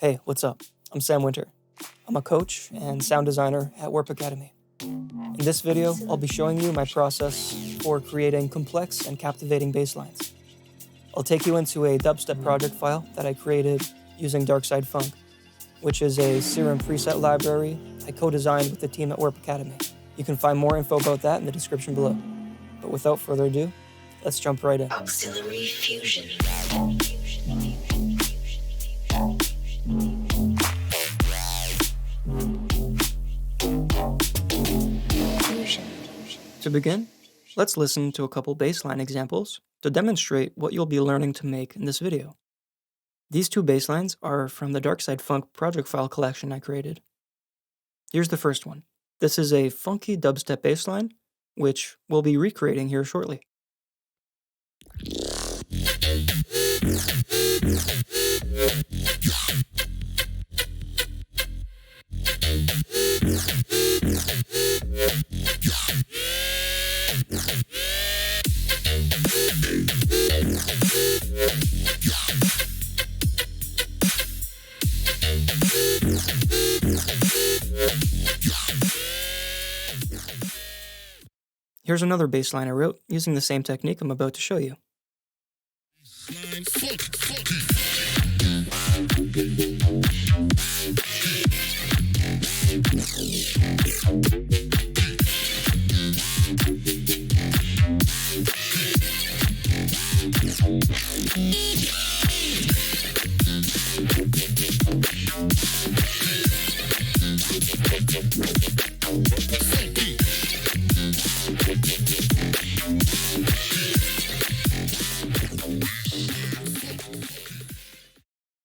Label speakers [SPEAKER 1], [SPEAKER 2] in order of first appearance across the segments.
[SPEAKER 1] Hey, what's up? I'm Sam Winter. I'm a coach and sound designer at Warp Academy. In this video, I'll be showing you my process for creating complex and captivating bass lines. I'll take you into a dubstep project file that I created using Darkside Funk, which is a Serum preset library I co-designed with the team at Warp Academy. You can find more info about that in the description below. But without further ado, let's jump right in.
[SPEAKER 2] Auxiliary fusion.
[SPEAKER 1] To begin, let's listen to a couple bassline examples to demonstrate what you'll be learning to make in this video. These two basslines are from the Darkside Funk project file collection I created. Here's the first one. This is a funky dubstep bassline, which we'll be recreating here shortly. Here's another bass line I wrote using the same technique I'm about to show you.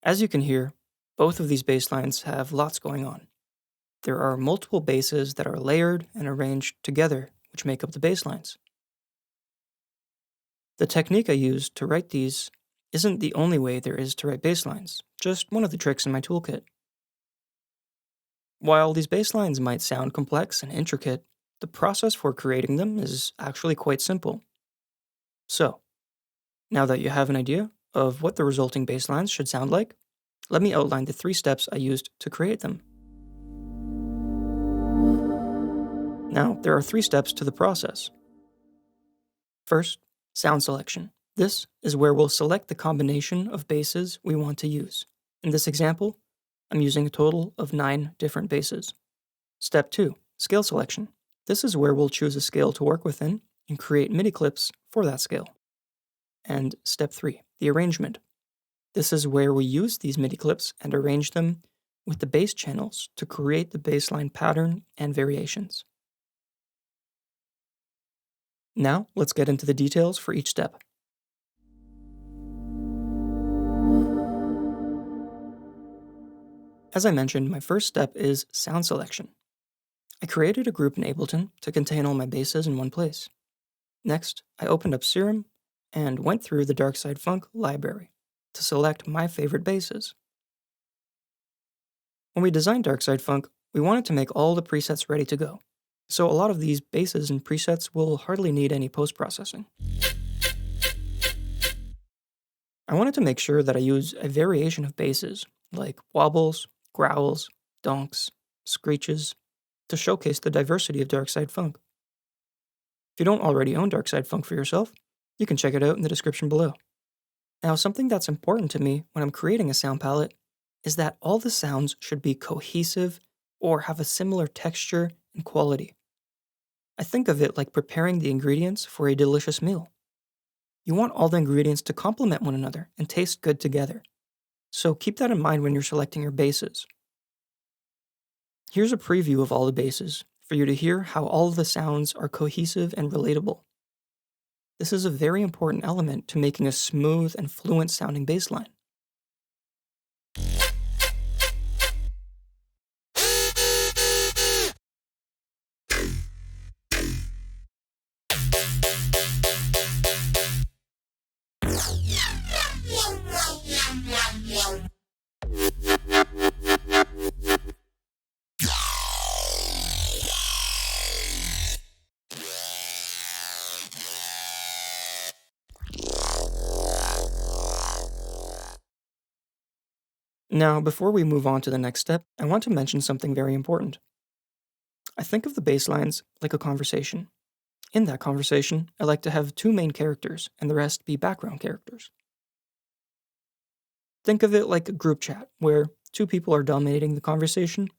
[SPEAKER 1] As you can hear, both of these bass lines have lots going on. There are multiple basses that are layered and arranged together, which make up the bass lines. The technique I used to write these isn't the only way there is to write bass lines, just one of the tricks in my toolkit. While these bass lines might sound complex and intricate, the process for creating them is actually quite simple. So, now that you have an idea of what the resulting bass lines should sound like, let me outline the 3 steps I used to create them. Now, there are 3 steps to the process. First, sound selection. This is where we'll select the combination of basses we want to use. In this example, I'm using a total of 9 different basses. Step 2, scale selection. This is where we'll choose a scale to work within and create MIDI clips for that scale. And step 3, the arrangement. This is where we use these MIDI clips and arrange them with the bass channels to create the bassline pattern and variations. Now, let's get into the details for each step. As I mentioned, my first step is sound selection. I created a group in Ableton to contain all my basses in one place. Next, I opened up Serum and went through the Darkside Funk library to select my favorite basses. When we designed Darkside Funk, we wanted to make all the presets ready to go, so a lot of these basses and presets will hardly need any post-processing. I wanted to make sure that I use a variation of basses, like wobbles, growls, donks, screeches, to showcase the diversity of Darkside Funk. If you don't already own Darkside Funk for yourself, you can check it out in the description below. Now, something that's important to me when I'm creating a sound palette is that all the sounds should be cohesive or have a similar texture and quality. I think of it like preparing the ingredients for a delicious meal. You want all the ingredients to complement one another and taste good together. So keep that in mind when you're selecting your basses. Here's a preview of all the basses for you to hear how all of the sounds are cohesive and relatable. This is a very important element to making a smooth and fluent sounding bass line. Now, before we move on to the next step, I want to mention something very important. I think of the bass lines like a conversation. In that conversation, I like to have two main characters and the rest be background characters. Think of it like a group chat where two people are dominating the conversation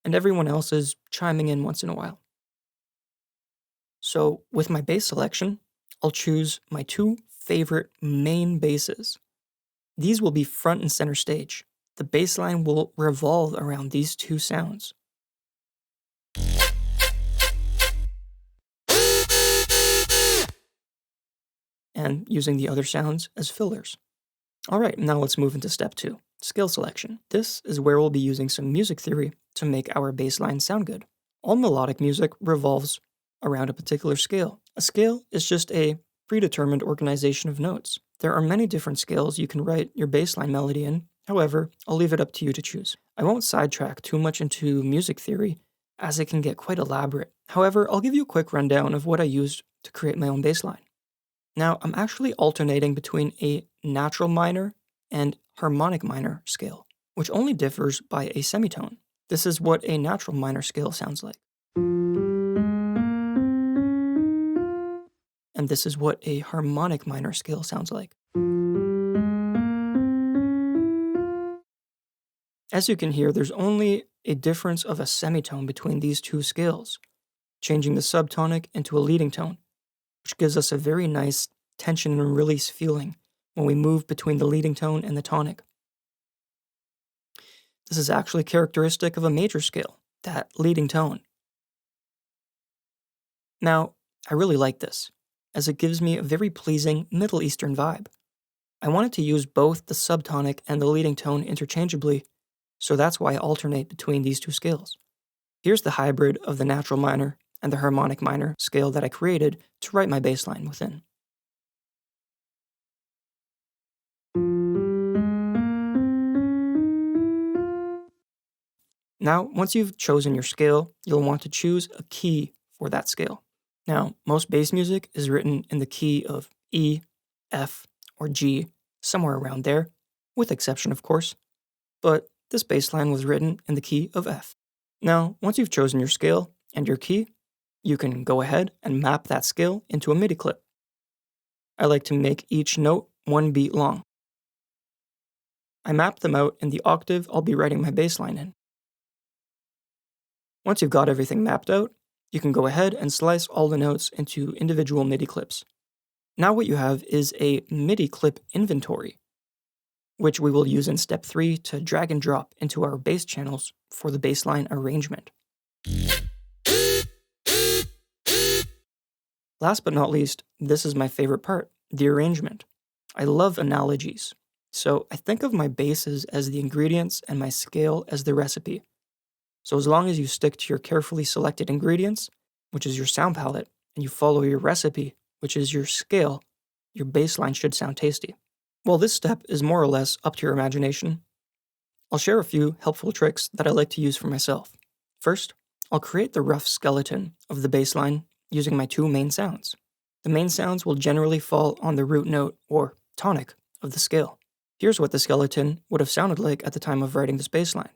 [SPEAKER 1] and everyone else is chiming in once in a while. So, with my bass selection, I'll choose my two favorite main basses. These will be front and center stage. The bass line will revolve around these two sounds. And using the other sounds as fillers. Alright, now let's move into step 2, scale selection. This is where we'll be using some music theory to make our bass line sound good. All melodic music revolves around a particular scale. A scale is just a predetermined organization of notes. There are many different scales you can write your bass line melody in, however, I'll leave it up to you to choose. I won't sidetrack too much into music theory, as it can get quite elaborate. However, I'll give you a quick rundown of what I used to create my own bass line. Now, I'm actually alternating between a natural minor and harmonic minor scale, which only differs by a semitone. This is what a natural minor scale sounds like. And this is what a harmonic minor scale sounds like. As you can hear, there's only a difference of a semitone between these two scales, changing the subtonic into a leading tone, which gives us a very nice tension and release feeling when we move between the leading tone and the tonic. This is actually characteristic of a major scale, that leading tone. Now, I really like this, as it gives me a very pleasing Middle Eastern vibe. I wanted to use both the subtonic and the leading tone interchangeably, so that's why I alternate between these two scales. Here's the hybrid of the natural minor and the harmonic minor scale that I created to write my bass line within. Now, once you've chosen your scale, you'll want to choose a key for that scale. Now, most bass music is written in the key of E, F, or G, somewhere around there, with exception of course, but this bass line was written in the key of F. Now, once you've chosen your scale and your key, you can go ahead and map that scale into a MIDI clip. I like to make each note 1 beat long. I map them out in the octave I'll be writing my bass line in. Once you've got everything mapped out, you can go ahead and slice all the notes into individual MIDI clips. Now what you have is a MIDI clip inventory, which we will use in step 3 to drag and drop into our bass channels for the bass line arrangement. Last but not least, this is my favorite part, the arrangement. I love analogies, so I think of my basses as the ingredients and my scale as the recipe. So as long as you stick to your carefully selected ingredients, which is your sound palette, and you follow your recipe, which is your scale, your bass line should sound tasty. Well, this step is more or less up to your imagination. I'll share a few helpful tricks that I like to use for myself. First, I'll create the rough skeleton of the bass line using my two main sounds. The main sounds will generally fall on the root note, or tonic, of the scale. Here's what the skeleton would have sounded like at the time of writing this bass line.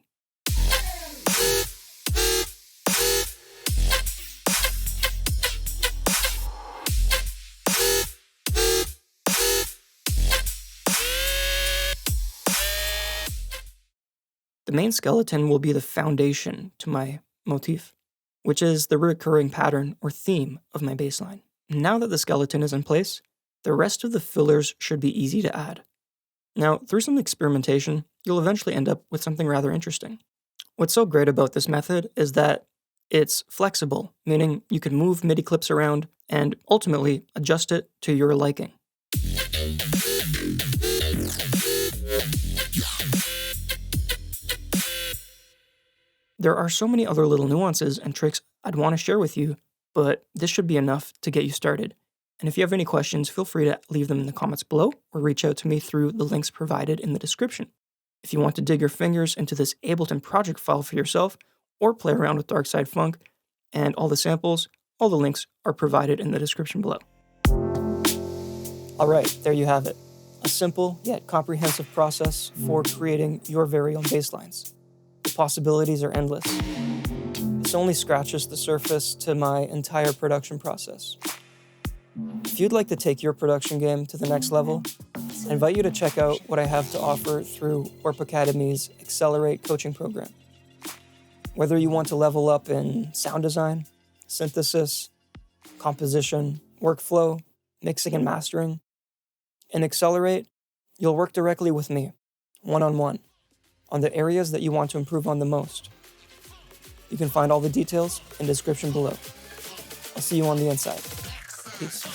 [SPEAKER 1] The main skeleton will be the foundation to my motif, which is the recurring pattern or theme of my bass line. Now that the skeleton is in place, the rest of the fillers should be easy to add. Now, through some experimentation, you'll eventually end up with something rather interesting. What's so great about this method is that it's flexible, meaning you can move MIDI clips around and ultimately adjust it to your liking. There are so many other little nuances and tricks I'd want to share with you, but this should be enough to get you started. And if you have any questions, feel free to leave them in the comments below or reach out to me through the links provided in the description. If you want to dig your fingers into this Ableton project file for yourself or play around with Darkside Funk and all the samples, all the links are provided in the description below. Alright, there you have it. A simple yet comprehensive process for creating your very own bass lines. The possibilities are endless. This only scratches the surface to my entire production process. If you'd like to take your production game to the next level, I invite you to check out what I have to offer through Warp Academy's Accelerate coaching program. Whether you want to level up in sound design, synthesis, composition, workflow, mixing and mastering, in Accelerate, you'll work directly with me, one-on-one, on the areas that you want to improve on the most. You can find all the details in the description below. I'll see you on the inside. Peace.